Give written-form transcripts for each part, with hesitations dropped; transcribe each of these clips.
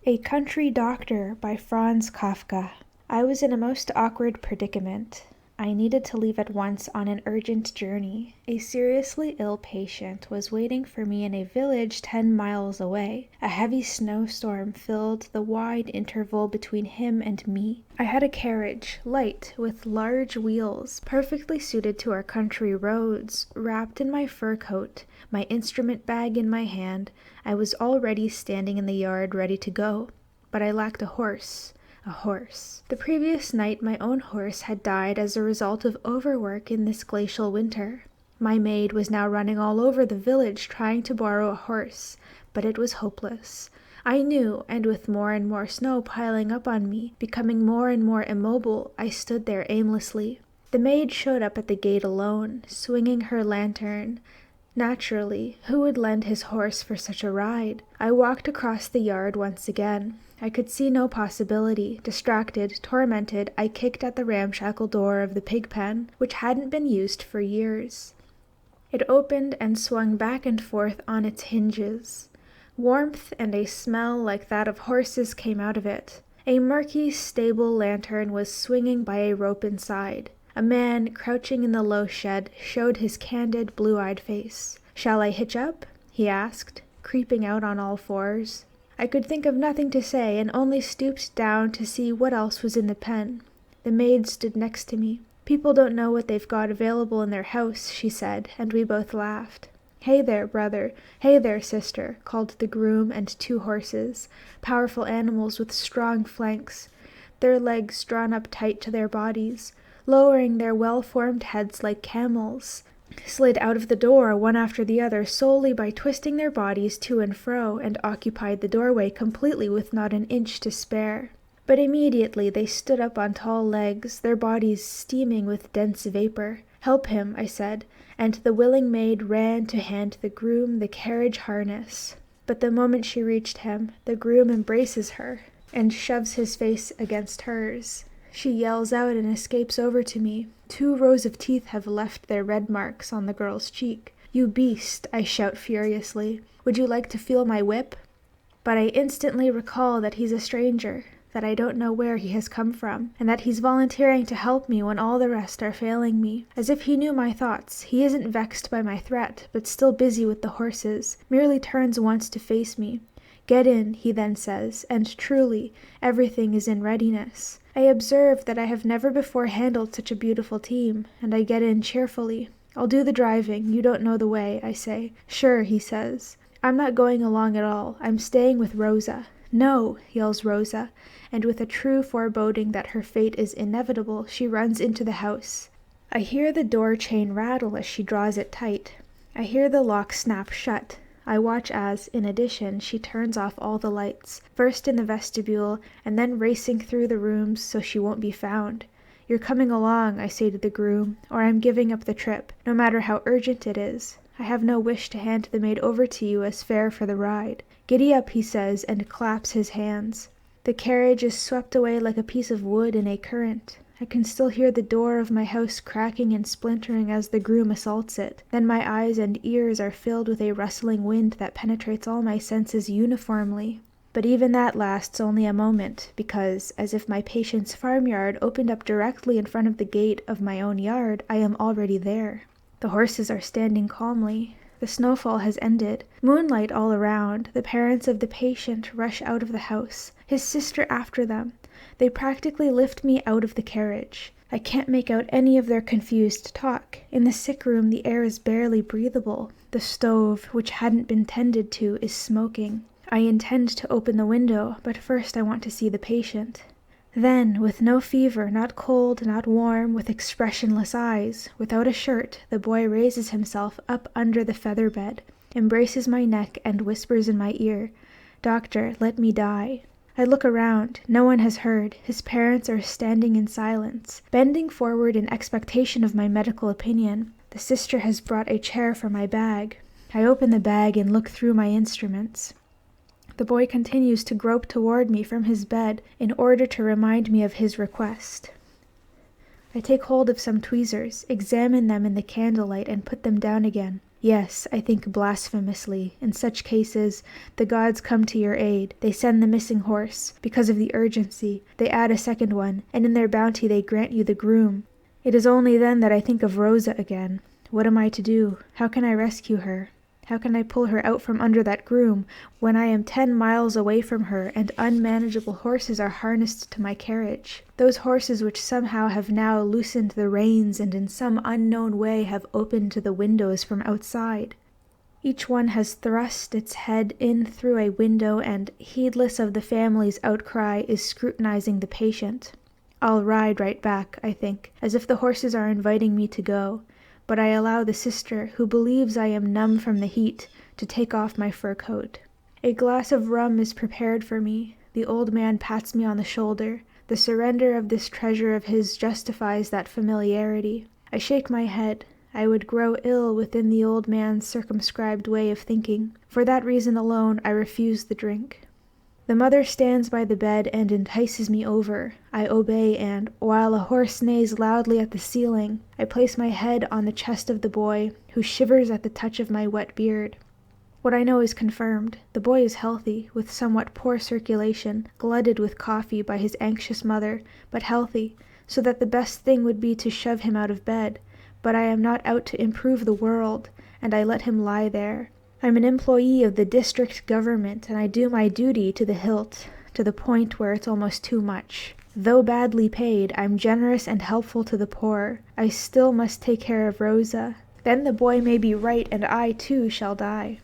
A Country Doctor by Franz Kafka. I was in a most awkward predicament. I needed to leave at once on an urgent journey. A seriously ill patient was waiting for me in a village 10 miles away. A heavy snowstorm filled the wide interval between him and me. I had a carriage, light, with large wheels, perfectly suited to our country roads. Wrapped in my fur coat, my instrument bag in my hand, I was already standing in the yard ready to go. But I lacked a horse. The previous night my own horse had died as a result of overwork in this glacial winter. My maid was now running all over the village trying to borrow a horse, but it was hopeless. I knew, and with more and more snow piling up on me, becoming more and more immobile, I stood there aimlessly. The maid showed up at the gate alone, swinging her lantern. Naturally, who would lend his horse for such a ride? I walked across the yard once again. I could see no possibility. Distracted, tormented, I kicked at the ramshackle door of the pig pen, which hadn't been used for years. It opened and swung back and forth on its hinges. Warmth and a smell like that of horses came out of it. A murky stable lantern was swinging by a rope inside. A man, crouching in the low shed, showed his candid, blue-eyed face. "Shall I hitch up?" he asked, creeping out on all fours. I could think of nothing to say, and only stooped down to see what else was in the pen. The maid stood next to me. "People don't know what they've got available in their house," she said, and we both laughed. "Hey there, brother! Hey there, sister!" called the groom and 2 horses, powerful animals with strong flanks, their legs drawn up tight to their bodies, lowering their well-formed heads like camels, slid out of the door one after the other solely by twisting their bodies to and fro, and occupied the doorway completely with not an inch to spare. But immediately they stood up on tall legs, their bodies steaming with dense vapor. "Help him," I said, and the willing maid ran to hand the groom the carriage harness. But the moment she reached him, the groom embraces her and shoves his face against hers. She yells out and escapes over to me. 2 rows of teeth have left their red marks on the girl's cheek. "You beast," I shout furiously. "Would you like to feel my whip?" But I instantly recall that he's a stranger, that I don't know where he has come from, and that he's volunteering to help me when all the rest are failing me. As if he knew my thoughts, he isn't vexed by my threat, but still busy with the horses, merely turns once to face me. "Get in," he then says, and truly, everything is in readiness. I observe that I have never before handled such a beautiful team, and I get in cheerfully. "I'll do the driving, you don't know the way," I say. "Sure," he says. "I'm not going along at all, I'm staying with Rosa." "No!" yells Rosa, and with a true foreboding that her fate is inevitable, she runs into the house. I hear the door chain rattle as she draws it tight. I hear the lock snap shut. I watch as, in addition, she turns off all the lights, first in the vestibule, and then racing through the rooms so she won't be found. "You're coming along," I say to the groom, "or I'm giving up the trip, no matter how urgent it is. I have no wish to hand the maid over to you as fare for the ride." "Giddy up," he says, and claps his hands. The carriage is swept away like a piece of wood in a current. I can still hear the door of my house cracking and splintering as the groom assaults it. Then my eyes and ears are filled with a rustling wind that penetrates all my senses uniformly. But even that lasts only a moment, because, as if my patient's farmyard opened up directly in front of the gate of my own yard, I am already there. The horses are standing calmly. The snowfall has ended. Moonlight all around. The parents of the patient rush out of the house, his sister after them. They practically lift me out of the carriage. I can't make out any of their confused talk. In the sick room the air is barely breathable. The stove, which hadn't been tended to, is smoking. I intend to open the window, but first I want to see the patient. Then, with no fever, not cold, not warm, with expressionless eyes, without a shirt, the boy raises himself up under the feather bed, embraces my neck, and whispers in my ear, "Doctor, let me die." I look around. No one has heard. His parents are standing in silence, bending forward in expectation of my medical opinion. The sister has brought a chair for my bag. I open the bag and look through my instruments. The boy continues to grope toward me from his bed in order to remind me of his request. I take hold of some tweezers, examine them in the candlelight, and put them down again. Yes, I think blasphemously. In such cases, the gods come to your aid. They send the missing horse. Because of the urgency, they add a second one, and in their bounty they grant you the groom. It is only then that I think of Rosa again. What am I to do? How can I rescue her? How can I pull her out from under that groom when I am 10 miles away from her and unmanageable horses are harnessed to my carriage? Those horses which somehow have now loosened the reins and in some unknown way have opened the windows from outside. Each one has thrust its head in through a window and, heedless of the family's outcry, is scrutinizing the patient. I'll ride right back, I think, as if the horses are inviting me to go. But I allow the sister, who believes I am numb from the heat, to take off my fur coat. A glass of rum is prepared for me. The old man pats me on the shoulder. The surrender of this treasure of his justifies that familiarity. I shake my head. I would grow ill within the old man's circumscribed way of thinking. For that reason alone I refuse the drink. The mother stands by the bed and entices me over. I obey and, while a horse neighs loudly at the ceiling, I place my head on the chest of the boy, who shivers at the touch of my wet beard. What I know is confirmed. The boy is healthy, with somewhat poor circulation, glutted with coffee by his anxious mother, but healthy, so that the best thing would be to shove him out of bed. But I am not out to improve the world, and I let him lie there. I'm an employee of the district government, and I do my duty to the hilt, to the point where it's almost too much. Though badly paid, I'm generous and helpful to the poor. I still must take care of Rosa. Then the boy may be right, and I, too, shall die.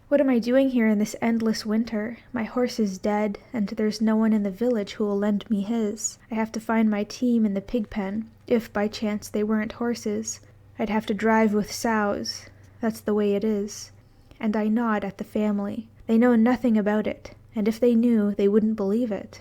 What am I doing here in this endless winter? My horse is dead, and there's no one in the village who will lend me his. I have to find my team in the pig pen, if by chance they weren't horses. I'd have to drive with sows. That's the way it is. And I nod at the family. They know nothing about it, and if they knew, they wouldn't believe it.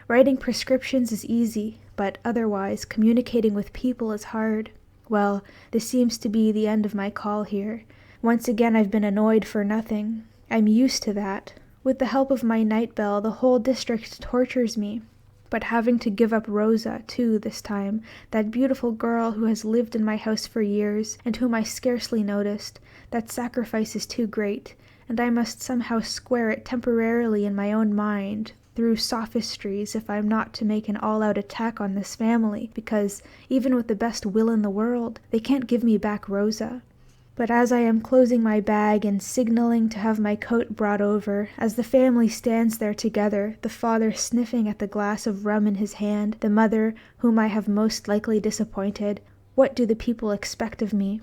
Writing prescriptions is easy, but otherwise communicating with people is hard. Well, this seems to be the end of my call here. Once again I've been annoyed for nothing. I'm used to that. With the help of my night bell, the whole district tortures me. But having to give up Rosa, too, this time, that beautiful girl who has lived in my house for years, and whom I scarcely noticed, that sacrifice is too great, and I must somehow square it temporarily in my own mind, through sophistries, if I'm not to make an all-out attack on this family, because, even with the best will in the world, they can't give me back Rosa. But as I am closing my bag and signaling to have my coat brought over, as the family stands there together, the father sniffing at the glass of rum in his hand, the mother, whom I have most likely disappointed, what do the people expect of me?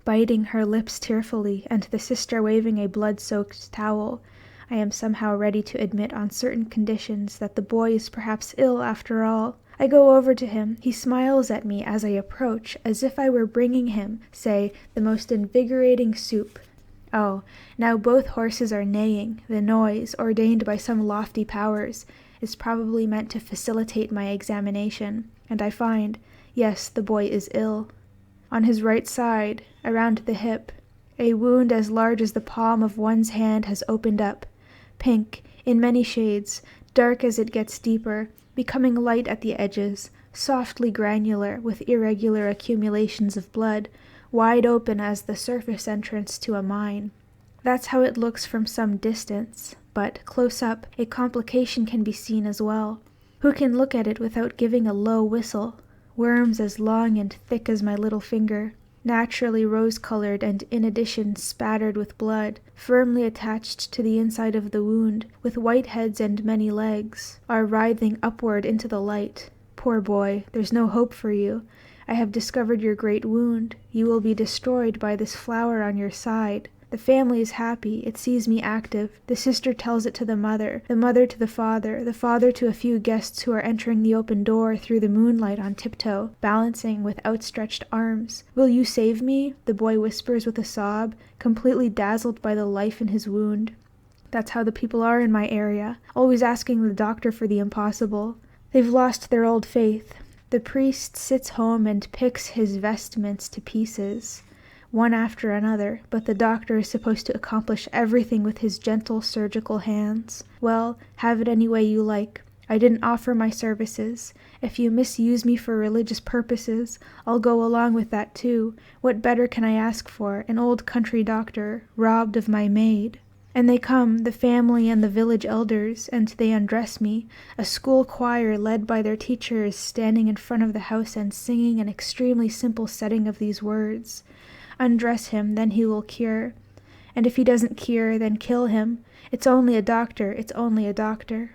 Biting her lips tearfully, and the sister waving a blood-soaked towel, I am somehow ready to admit on certain conditions that the boy is perhaps ill after all. I go over to him. He smiles at me as I approach, as if I were bringing him, say, the most invigorating soup. Oh, now both horses are neighing. The noise, ordained by some lofty powers, is probably meant to facilitate my examination, and I find, yes, the boy is ill. On his right side, around the hip, a wound as large as the palm of one's hand has opened up, pink, in many shades, dark as it gets deeper, becoming light at the edges, softly granular, with irregular accumulations of blood, wide open as the surface entrance to a mine. That's how it looks from some distance, but close up, a complication can be seen as well. Who can look at it without giving a low whistle? Worms as long and thick as my little finger, naturally rose-colored and in addition spattered with blood, firmly attached to the inside of the wound, with white heads and many legs, are writhing upward into the light. Poor boy, there's no hope for you. I have discovered your great wound. You will be destroyed by this flower on your side. The family is happy. It sees me active. The sister tells it to the mother to the father to a few guests who are entering the open door through the moonlight on tiptoe, balancing with outstretched arms. Will you save me? The boy whispers with a sob, completely dazzled by the life in his wound. That's how the people are in my area, always asking the doctor for the impossible. They've lost their old faith. The priest sits home and picks his vestments to pieces, one after another, but the doctor is supposed to accomplish everything with his gentle surgical hands. Well, have it any way you like. I didn't offer my services. If you misuse me for religious purposes, I'll go along with that too. What better can I ask for? An old country doctor, robbed of my maid. And they come, the family and the village elders, and they undress me. A school choir led by their teacher is standing in front of the house and singing an extremely simple setting of these words. Undress him, then he will cure. And if he doesn't cure, then kill him. It's only a doctor, it's only a doctor.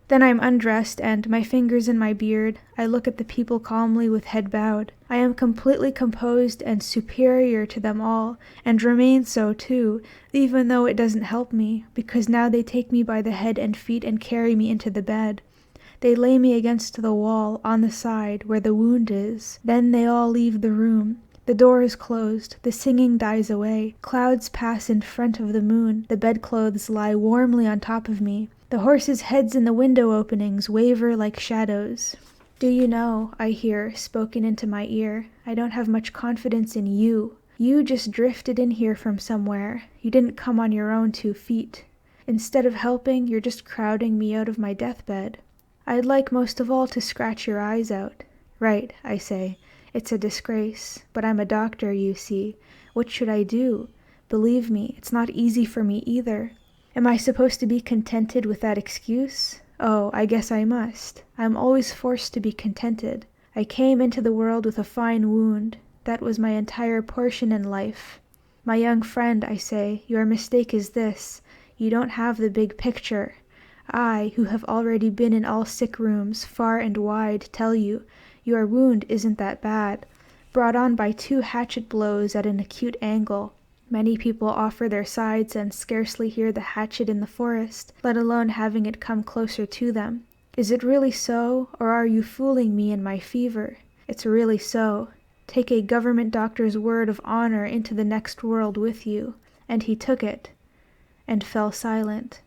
Then I'm undressed, and, my fingers in my beard, I look at the people calmly with head bowed. I am completely composed and superior to them all, and remain so too, even though it doesn't help me, because now they take me by the head and feet and carry me into the bed. They lay me against the wall, on the side, where the wound is. Then they all leave the room. The door is closed, the singing dies away, clouds pass in front of the moon, the bedclothes lie warmly on top of me. The horses' heads in the window openings waver like shadows. Do you know, I hear, spoken into my ear, I don't have much confidence in you. You just drifted in here from somewhere. You didn't come on your own 2 feet. Instead of helping, you're just crowding me out of my deathbed. I'd like most of all to scratch your eyes out. Right, I say. It's a disgrace, but I'm a doctor, you see. What should I do? Believe me, it's not easy for me either. Am I supposed to be contented with that excuse? Oh, I guess I must. I'm always forced to be contented. I came into the world with a fine wound. That was my entire portion in life. My young friend, I say, your mistake is this. You don't have the big picture. I, who have already been in all sick rooms, far and wide, tell you, your wound isn't that bad. Brought on by 2 hatchet blows at an acute angle. Many people offer their sides and scarcely hear the hatchet in the forest, let alone having it come closer to them. Is it really so, or are you fooling me in my fever? It's really so. Take a government doctor's word of honor into the next world with you. And he took it, and fell silent.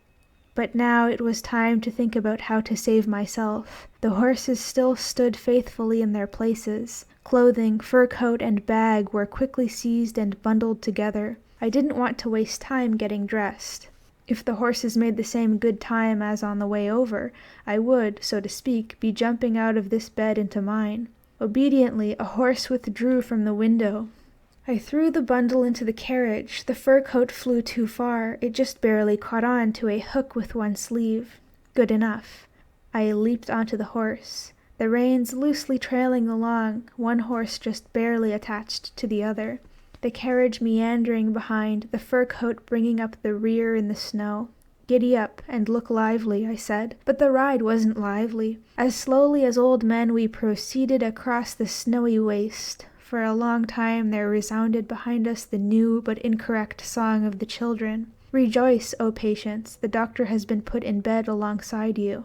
But now it was time to think about how to save myself. The horses still stood faithfully in their places. Clothing, fur coat, and bag were quickly seized and bundled together. I didn't want to waste time getting dressed. If the horses made the same good time as on the way over, I would, so to speak, be jumping out of this bed into mine. Obediently, a horse withdrew from the window. I threw the bundle into the carriage. The fur coat flew too far. It just barely caught on to a hook with one sleeve. Good enough. I leaped onto the horse. The reins loosely trailing along, one horse just barely attached to the other. The carriage meandering behind, the fur coat bringing up the rear in the snow. Giddy up and look lively, I said, but the ride wasn't lively. As slowly as old men we proceeded across the snowy waste. For a long time there resounded behind us the new but incorrect song of the children. Rejoice, O patients, the doctor has been put in bed alongside you.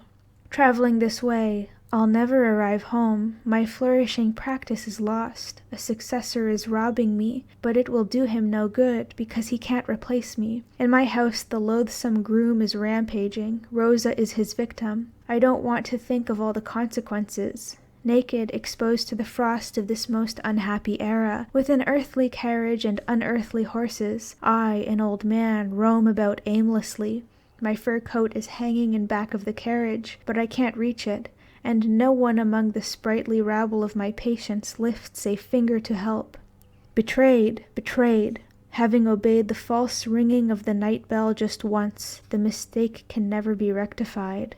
Traveling this way, I'll never arrive home. My flourishing practice is lost. A successor is robbing me, but it will do him no good, because he can't replace me. In my house the loathsome groom is rampaging. Rosa is his victim. I don't want to think of all the consequences. Naked, exposed to the frost of this most unhappy era, with an earthly carriage and unearthly horses, I, an old man, roam about aimlessly. My fur coat is hanging in back of the carriage, but I can't reach it, and no one among the sprightly rabble of my patients lifts a finger to help. Betrayed, betrayed. Having obeyed the false ringing of the night bell just once, the mistake can never be rectified.